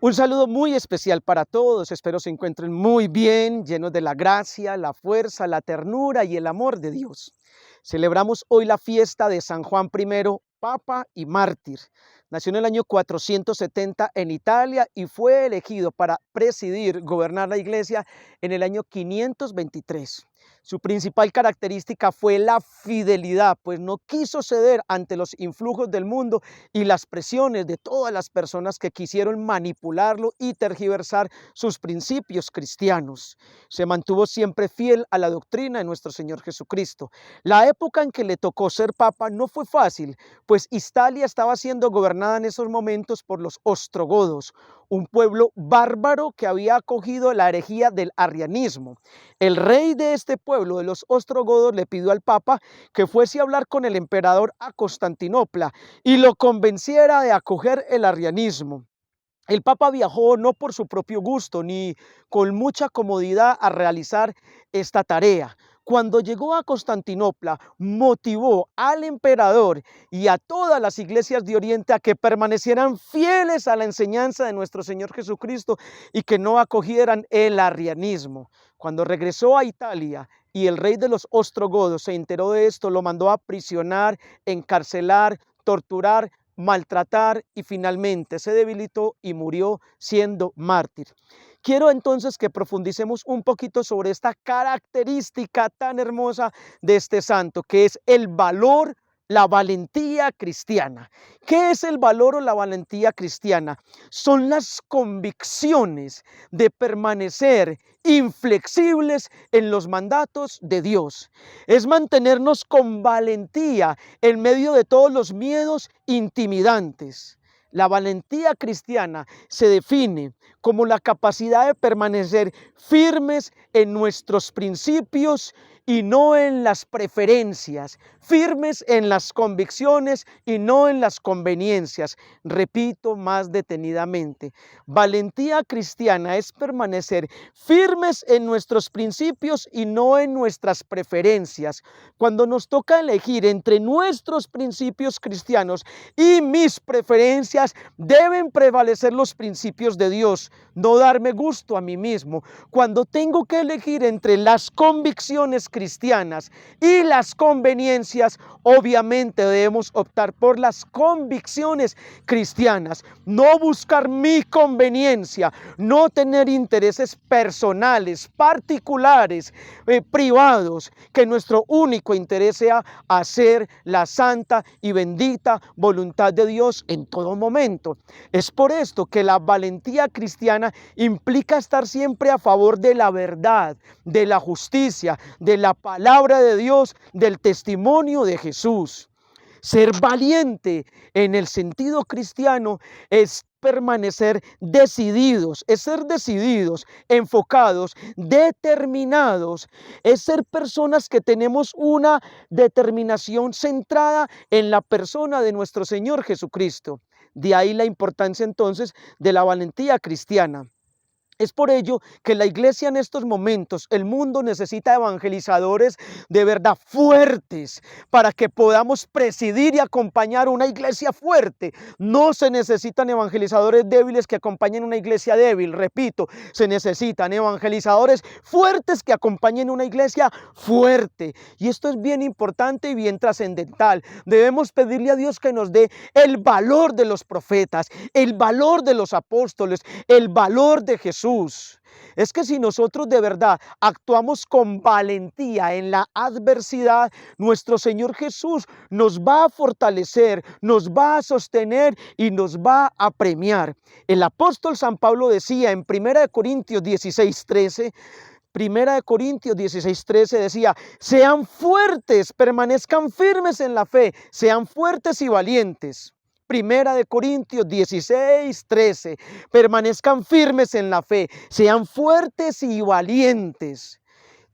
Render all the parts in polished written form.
Un saludo muy especial para todos, espero se encuentren muy bien, llenos de la gracia, la fuerza, la ternura y el amor de Dios. Celebramos hoy la fiesta de San Juan I, Papa y Mártir. Nació en el año 470 en Italia y fue elegido para presidir, gobernar la iglesia en el año 523. Su principal característica fue la fidelidad, pues no quiso ceder ante los influjos del mundo y las presiones de todas las personas que quisieron manipularlo y tergiversar sus principios cristianos. Se mantuvo siempre fiel a la doctrina de nuestro Señor Jesucristo. La época en que le tocó ser papa no fue fácil, pues Italia estaba siendo gobernada en esos momentos por los ostrogodos, un pueblo bárbaro que había acogido la herejía del arrianismo. El rey de este pueblo, de los ostrogodos, le pidió al papa que fuese a hablar con el emperador a Constantinopla y lo convenciera de acoger el arrianismo. El Papa viajó no por su propio gusto ni con mucha comodidad a realizar esta tarea. Cuando llegó a Constantinopla, motivó al emperador y a todas las iglesias de Oriente a que permanecieran fieles a la enseñanza de nuestro Señor Jesucristo y que no acogieran el arrianismo. Cuando regresó a Italia y el rey de los ostrogodos se enteró de esto, lo mandó a aprisionar, encarcelar, torturar, maltratar y finalmente se debilitó y murió siendo mártir. Quiero entonces que profundicemos un poquito sobre esta característica tan hermosa de este santo, que es el valor, la valentía cristiana. ¿Qué es el valor o la valentía cristiana? Son las convicciones de permanecer inflexibles en los mandatos de Dios. Es mantenernos con valentía en medio de todos los miedos intimidantes. La valentía cristiana se define como la capacidad de permanecer firmes en nuestros principios y no en las preferencias, firmes en las convicciones y no en las conveniencias. Repito más detenidamente, valentía cristiana es permanecer firmes en nuestros principios y no en nuestras preferencias. Cuando nos toca elegir entre nuestros principios cristianos y mis preferencias, deben prevalecer los principios de Dios, no darme gusto a mí mismo. Cuando tengo que elegir entre las convicciones cristianas y las conveniencias, obviamente debemos optar por las convicciones cristianas, no buscar mi conveniencia, no tener intereses personales, particulares, privados, que nuestro único interés sea hacer la santa y bendita voluntad de Dios en todo momento. Es por esto que la valentía cristiana implica estar siempre a favor de la verdad, de la justicia, de la palabra de Dios, del testimonio de Jesús. Ser valiente en el sentido cristiano es permanecer decididos, es ser decididos, enfocados, determinados, es ser personas que tenemos una determinación centrada en la persona de nuestro Señor Jesucristo. De ahí la importancia entonces de la valentía cristiana. Es por ello que la iglesia en estos momentos, el mundo necesita evangelizadores de verdad fuertes para que podamos presidir y acompañar una iglesia fuerte. No se necesitan evangelizadores débiles que acompañen una iglesia débil. Repito, se necesitan evangelizadores fuertes que acompañen una iglesia fuerte. Y esto es bien importante y bien trascendental. Debemos pedirle a Dios que nos dé el valor de los profetas, el valor de los apóstoles, el valor de Jesús. Es que si nosotros de verdad actuamos con valentía en la adversidad, nuestro Señor Jesús nos va a fortalecer, nos va a sostener y nos va a premiar. El apóstol San Pablo decía en 1 Corintios 16:13, 1 Corintios 16:13 decía, sean fuertes, permanezcan firmes en la fe, sean fuertes y valientes. 1 Corintios 16:13, permanezcan firmes en la fe, sean fuertes y valientes.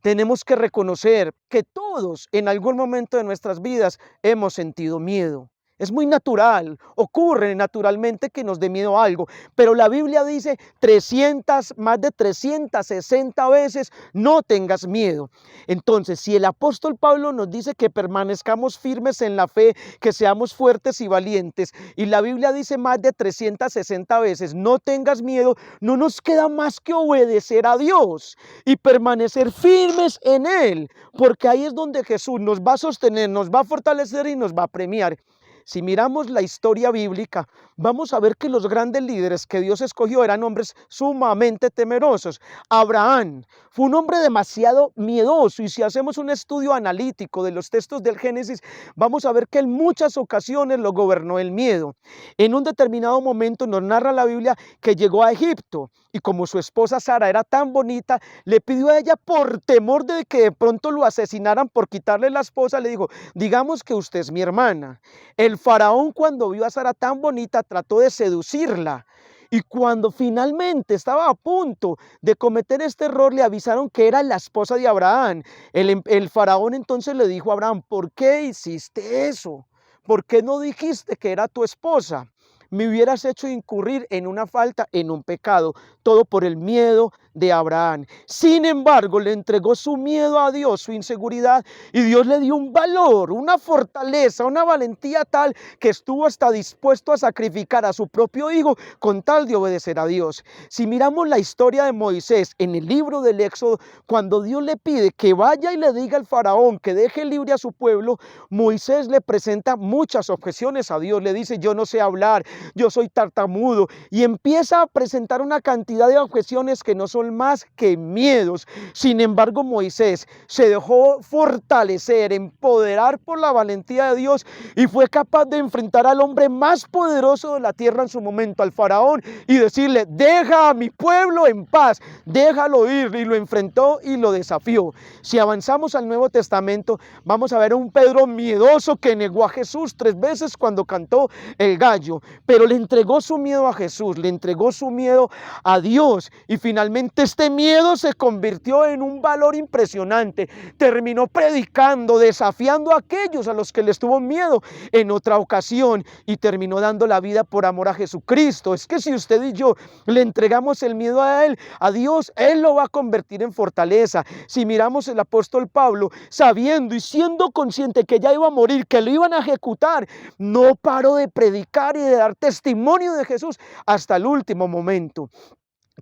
Tenemos que reconocer que todos en algún momento de nuestras vidas hemos sentido miedo. Es muy natural, ocurre naturalmente que nos dé miedo algo, pero la Biblia dice 300, más de 360 veces, no tengas miedo. Entonces, si el apóstol Pablo nos dice que permanezcamos firmes en la fe, que seamos fuertes y valientes, y la Biblia dice más de 360 veces, no tengas miedo, no nos queda más que obedecer a Dios y permanecer firmes en Él, porque ahí es donde Jesús nos va a sostener, nos va a fortalecer y nos va a premiar. Si miramos la historia bíblica, vamos a ver que los grandes líderes que Dios escogió eran hombres sumamente temerosos. Abraham fue un hombre demasiado miedoso, y si hacemos un estudio analítico de los textos del Génesis, vamos a ver que en muchas ocasiones lo gobernó el miedo. En un determinado momento nos narra la Biblia que llegó a Egipto, y como su esposa Sara era tan bonita, le pidió a ella, por temor de que de pronto lo asesinaran por quitarle la esposa, le dijo: digamos que usted es mi hermana. El faraón, cuando vio a Sara tan bonita, trató de seducirla. Y cuando finalmente estaba a punto de cometer este error, le avisaron que era la esposa de Abraham. El faraón entonces le dijo a Abraham: ¿por qué hiciste eso? ¿Por qué no dijiste que era tu esposa? Me hubieras hecho incurrir en una falta, en un pecado, todo por el miedo de Abraham. Sin embargo, le entregó su miedo a Dios, su inseguridad, y Dios le dio un valor, una fortaleza, una valentía tal que estuvo hasta dispuesto a sacrificar a su propio hijo con tal de obedecer a Dios. Si miramos la historia de Moisés en el libro del Éxodo, cuando Dios le pide que vaya y le diga al faraón que deje libre a su pueblo, Moisés le presenta muchas objeciones a Dios. Le dice: yo no sé hablar, yo soy tartamudo, y empieza a presentar una cantidad de objeciones que no son más que miedos. Sin embargo, Moisés se dejó fortalecer, empoderar por la valentía de Dios, y fue capaz de enfrentar al hombre más poderoso de la tierra en su momento, al faraón, y decirle: deja a mi pueblo en paz, déjalo ir. Y lo enfrentó y lo desafió. Si avanzamos al Nuevo Testamento, vamos a ver a un Pedro miedoso que negó a Jesús 3 veces cuando cantó el gallo, pero le entregó su miedo a Jesús, le entregó su miedo a Dios, y finalmente este miedo se convirtió en un valor impresionante. Terminó predicando, desafiando a aquellos a los que les tuvo miedo en otra ocasión, y terminó dando la vida por amor a Jesucristo. Es que si usted y yo le entregamos el miedo a Él, a Dios, Él lo va a convertir en fortaleza. Si miramos el apóstol Pablo, sabiendo y siendo consciente que ya iba a morir, que lo iban a ejecutar, no paró de predicar y de dar testimonio de Jesús hasta el último momento.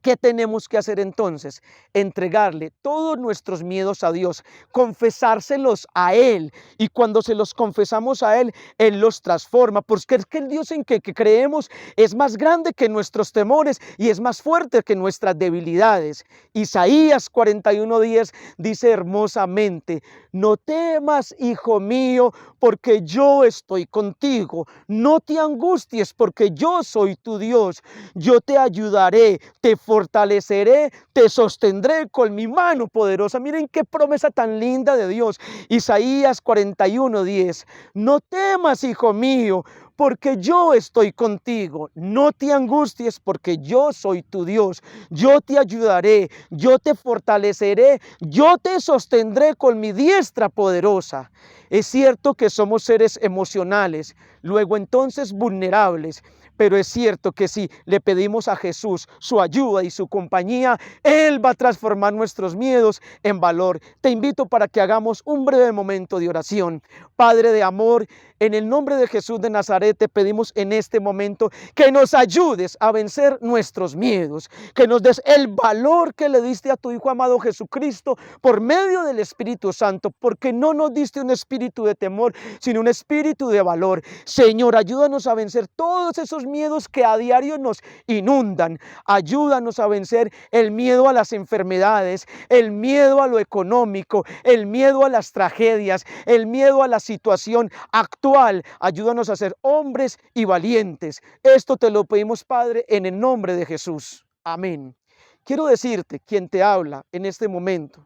¿Qué tenemos que hacer entonces? Entregarle todos nuestros miedos a Dios, confesárselos a Él, y cuando se los confesamos a Él, Él los transforma, porque es que el Dios en que creemos es más grande que nuestros temores y es más fuerte que nuestras debilidades. Isaías 41:10 dice hermosamente: no temas, hijo mío, porque yo estoy contigo, no te angusties, porque yo soy tu Dios, yo te ayudaré, te fortaleceré, te sostendré con mi mano poderosa. Miren qué promesa tan linda de Dios. Isaías 41:10. No temas, hijo mío, porque yo estoy contigo. No te angusties, porque yo soy tu Dios. Yo te ayudaré, yo te fortaleceré, yo te sostendré con mi diestra poderosa. Es cierto que somos seres emocionales, luego entonces vulnerables, pero es cierto que si le pedimos a Jesús su ayuda y su compañía, Él va a transformar nuestros miedos en valor. Te invito para que hagamos un breve momento de oración. Padre de amor, en el nombre de Jesús de Nazaret te pedimos en este momento que nos ayudes a vencer nuestros miedos, que nos des el valor que le diste a tu Hijo amado Jesucristo por medio del Espíritu Santo, porque no nos diste un espíritu de temor, sino un espíritu de valor. Señor, ayúdanos a vencer todos esos miedos que a diario nos inundan. Ayúdanos a vencer el miedo a las enfermedades, el miedo a lo económico, el miedo a las tragedias, el miedo a la situación actual. Ayúdanos a ser hombres y valientes. Esto te lo pedimos, Padre, en el nombre de Jesús. Amén. Quiero decirte, quien te habla en este momento,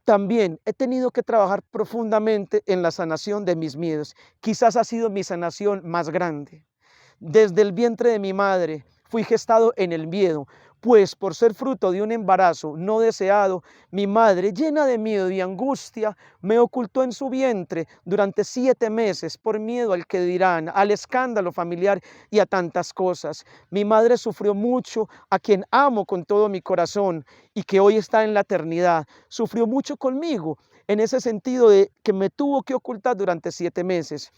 también he tenido que trabajar profundamente en la sanación de mis miedos. Quizás ha sido mi sanación más grande. Desde el vientre de mi madre fui gestado en el miedo, pues por ser fruto de un embarazo no deseado, mi madre, llena de miedo y angustia, me ocultó en su vientre durante 7 meses por miedo al que dirán, al escándalo familiar y a tantas cosas. Mi madre sufrió mucho, a quien amo con todo mi corazón y que hoy está en la eternidad. Sufrió mucho conmigo en ese sentido de que me tuvo que ocultar durante 7 meses.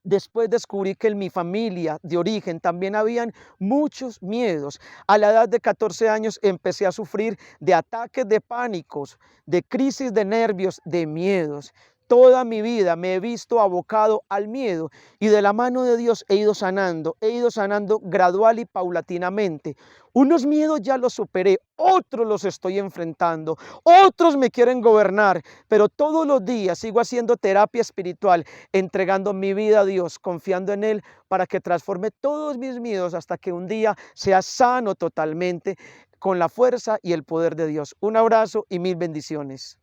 Después descubrí que en mi familia de origen también habían muchos miedos. A la edad de 14 años empecé a sufrir de ataques de pánicos, de crisis de nervios, de miedos. Toda mi vida me he visto abocado al miedo y de la mano de Dios he ido sanando gradual y paulatinamente. Unos miedos ya los superé, otros los estoy enfrentando, otros me quieren gobernar, pero todos los días sigo haciendo terapia espiritual, entregando mi vida a Dios, confiando en Él para que transforme todos mis miedos hasta que un día sea sano totalmente con la fuerza y el poder de Dios. Un abrazo y mil bendiciones.